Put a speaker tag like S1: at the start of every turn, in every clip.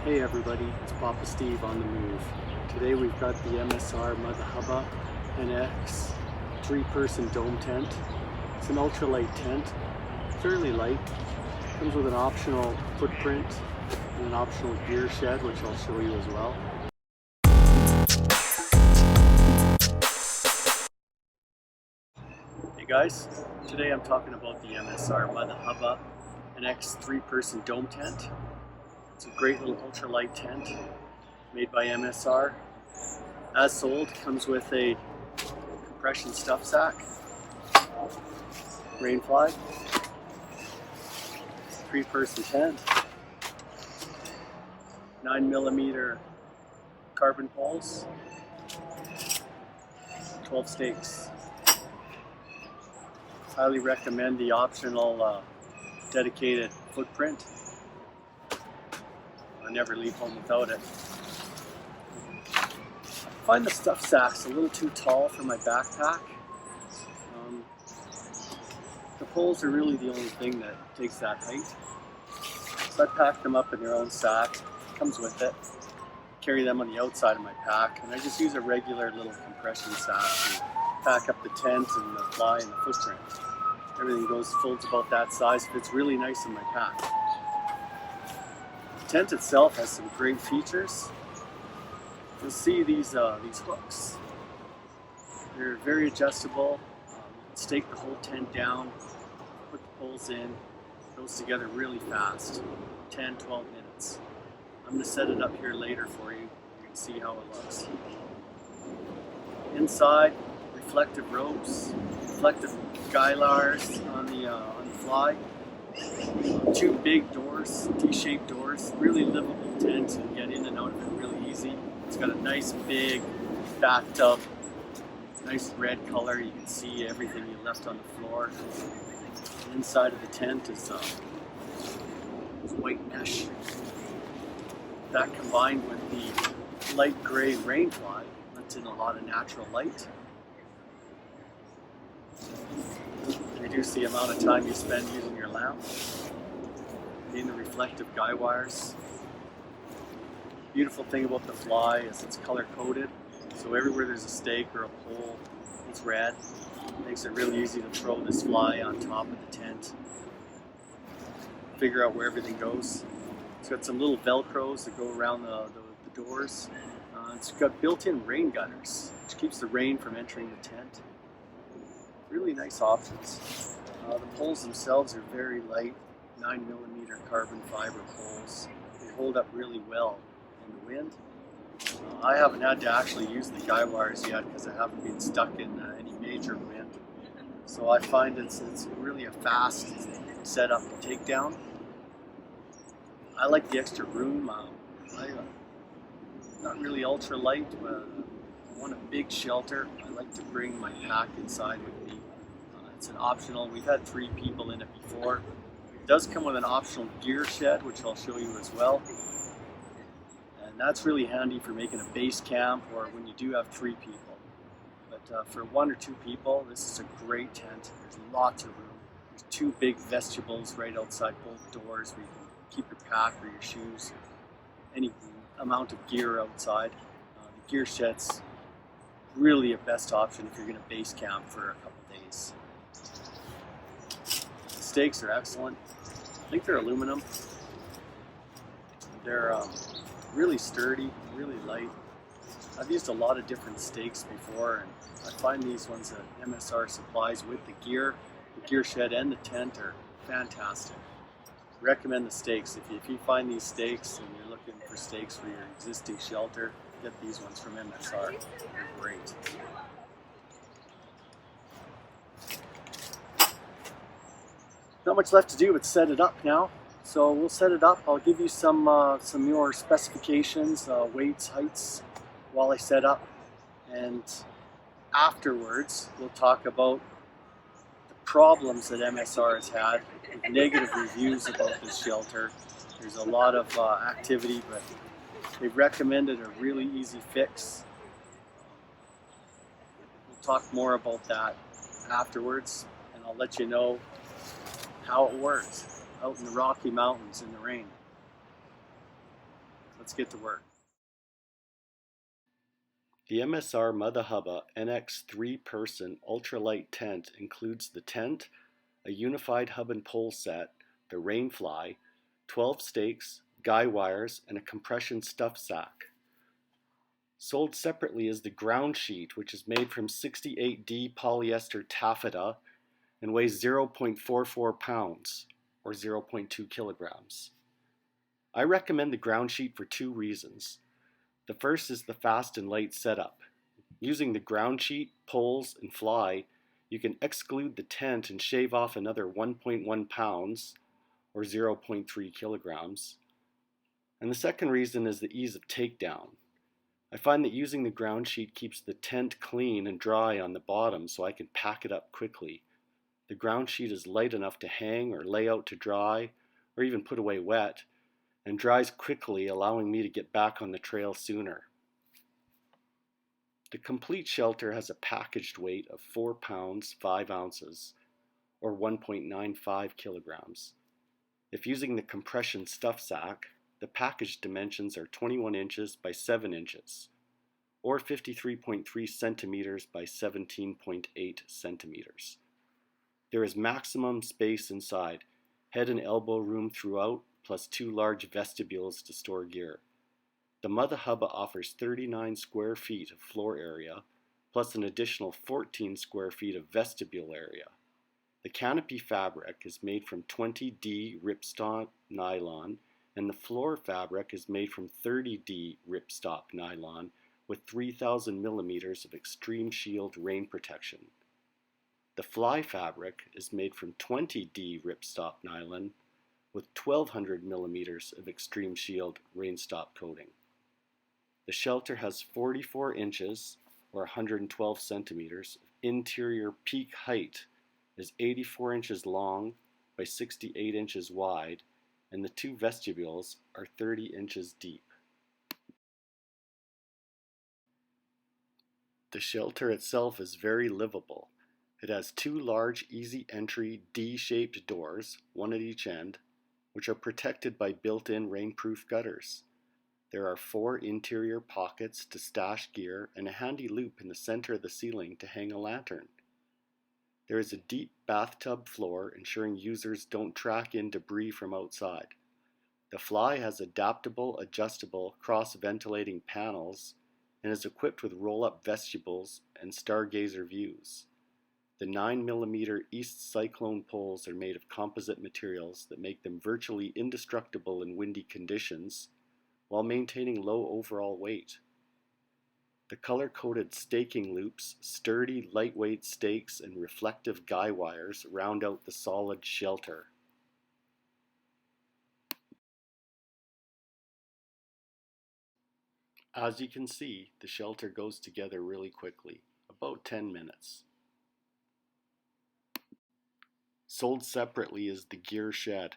S1: Hey everybody, it's Papa Steve on the move. Today we've got the MSR Mutha Hubba NX 3-person dome tent. It's an ultralight tent, fairly light. Comes with an optional footprint and an optional gear shed, which I'll show you as well. Hey guys, today I'm talking about the MSR Mutha Hubba NX 3-person dome tent. It's a great little ultralight tent made by MSR. As sold, comes with a compression stuff sack, rainfly, 3-person tent, 9mm carbon poles, 12 stakes. Highly recommend the optional dedicated footprint. I never leave home without it. I find the stuff sacks a little too tall for my backpack. The poles are really the only thing that takes that height. So I pack them up in their own sack, comes with it. Carry them on the outside of my pack, and I just use a regular little compression sack to pack up the tent and the fly and the footprint. Everything folds about that size, fits really nice in my pack. The tent itself has some great features. You'll see these hooks. They're very adjustable. You can stake the whole tent down, put the poles in. It goes together really fast, 10-12 minutes. I'm going to set it up here later for you. You can see how it looks. Inside, reflective ropes, reflective skylars on the fly. 2 big doors, T-shaped doors, really livable tent. You get in and out of it really easy. It's got a nice big bathtub, nice red color. You can see everything you left on the floor. The inside of the tent is white mesh. That combined with the light gray rainfly lets in a lot of natural light. Reduce the amount of time you spend using your lamp. In the reflective guy wires. Beautiful thing about the fly is it's color coded, so everywhere there's a stake or a pole, it's red. It makes it really easy to throw this fly on top of the tent. Figure out where everything goes. It's got some little velcros that go around the doors. It's got built-in rain gutters, which keeps the rain from entering the tent. Really nice options. The poles themselves are very light, 9mm carbon fiber poles. They hold up really well in the wind. I haven't had to actually use the guy wires yet because I haven't been stuck in any major wind. So I find it's really a fast setup to take down. I like the extra room. Not really ultra light, but I want a big shelter. I like to bring my pack inside with me. It's an optional. We've had 3 people in it before. It does come with an optional gear shed, which I'll show you as well. And that's really handy for making a base camp or when you do have 3 people. But for 1 or 2 people, this is a great tent. There's lots of room. There's 2 big vestibules right outside both doors where you can keep your pack or your shoes, any amount of gear outside. The gear shed's really a best option if you're going to base camp for a couple days. The stakes are excellent. I think they're aluminum. They're really sturdy, really light. I've used a lot of different stakes before, and I find these ones that MSR supplies with the gear shed and the tent are fantastic. Recommend the stakes. If you find these stakes and you're looking for stakes for your existing shelter, get these ones from MSR. They're great. Not much left to do but set it up now. So we'll set it up. I'll give you some more specifications, weights, heights while I set up. And afterwards, we'll talk about the problems that MSR has had with negative reviews about this shelter. There's a lot of activity, but they've recommended a really easy fix. We'll talk more about that afterwards, and I'll let you know how it works out in the Rocky Mountains in the rain. Let's let's get to work.
S2: The MSR Mutha Hubba NX 3-person ultralight tent includes the tent, a unified hub and pole set, the rainfly, 12 stakes, guy wires, and a compression stuff sack. Sold separately is the ground sheet, which is made from 68D polyester taffeta and weighs 0.44 pounds, or 0.2 kilograms. I recommend the ground sheet for 2 reasons. The first is the fast and light setup. Using the ground sheet, poles, and fly, you can exclude the tent and shave off another 1.1 pounds, or 0.3 kilograms. And the second reason is the ease of takedown. I find that using the ground sheet keeps the tent clean and dry on the bottom so I can pack it up quickly. The ground sheet is light enough to hang or lay out to dry, or even put away wet, and dries quickly, allowing me to get back on the trail sooner. The complete shelter has a packaged weight of 4 pounds 5 ounces, or 1.95 kilograms. If using the compression stuff sack, the package dimensions are 21 inches by 7 inches, or 53.3 centimeters by 17.8 centimeters. There is maximum space inside, head and elbow room throughout, plus 2 large vestibules to store gear. The Mutha Hubba offers 39 square feet of floor area, plus an additional 14 square feet of vestibule area. The canopy fabric is made from 20D ripstop nylon, and the floor fabric is made from 30D ripstop nylon with 3,000 millimeters of extreme shield rain protection. The fly fabric is made from 20D ripstop nylon with 1,200 millimeters of extreme shield rain stop coating. The shelter has 44 inches, or 112 centimeters, of interior peak height, is 84 inches long by 68 inches wide, and the 2 vestibules are 30 inches deep. The shelter itself is very livable. It has 2 large easy entry D-shaped doors, one at each end, which are protected by built-in rainproof gutters. There are 4 interior pockets to stash gear and a handy loop in the center of the ceiling to hang a lantern. There is a deep bathtub floor, ensuring users don't track in debris from outside. The fly has adaptable, adjustable, cross-ventilating panels and is equipped with roll-up vestibules and stargazer views. The 9mm East Cyclone poles are made of composite materials that make them virtually indestructible in windy conditions, while maintaining low overall weight. The color-coded staking loops, sturdy, lightweight stakes, and reflective guy wires round out the solid shelter. As you can see, the shelter goes together really quickly, about 10 minutes. Sold separately is the gear shed.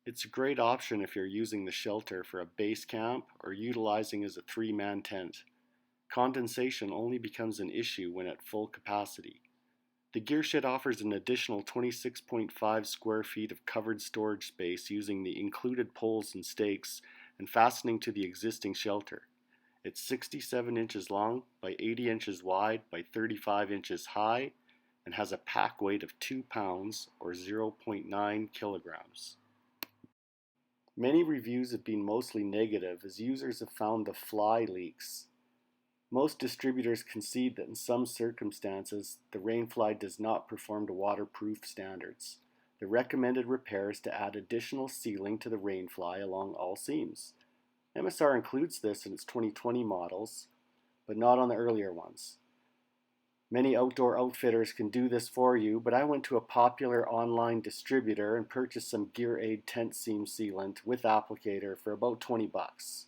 S2: It's a great option if you're using the shelter for a base camp or utilizing as a 3-man tent. Condensation only becomes an issue when at full capacity. The gear shed offers an additional 26.5 square feet of covered storage space using the included poles and stakes and fastening to the existing shelter. It's 67 inches long by 80 inches wide by 35 inches high and has a pack weight of 2 pounds or 0.9 kilograms. Many reviews have been mostly negative as users have found the fly leaks. Most distributors concede that in some circumstances, the rainfly does not perform to waterproof standards. The recommended repair is to add additional sealing to the rainfly along all seams. MSR includes this in its 2020 models, but not on the earlier ones. Many outdoor outfitters can do this for you, but I went to a popular online distributor and purchased some Gear Aid tent seam sealant with applicator for about 20 bucks.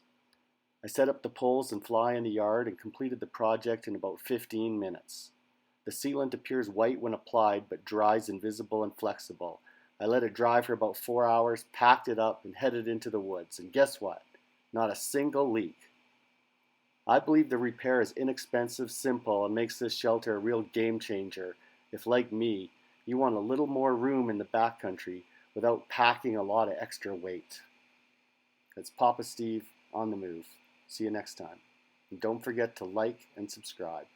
S2: I set up the poles and fly in the yard and completed the project in about 15 minutes. The sealant appears white when applied but dries invisible and flexible. I let it dry for about 4 hours, packed it up, and headed into the woods. And guess what? Not a single leak. I believe the repair is inexpensive, simple, and makes this shelter a real game changer if, like me, you want a little more room in the backcountry without packing a lot of extra weight. That's Papa Steve. on the move. See you next time. And don't forget to like and subscribe.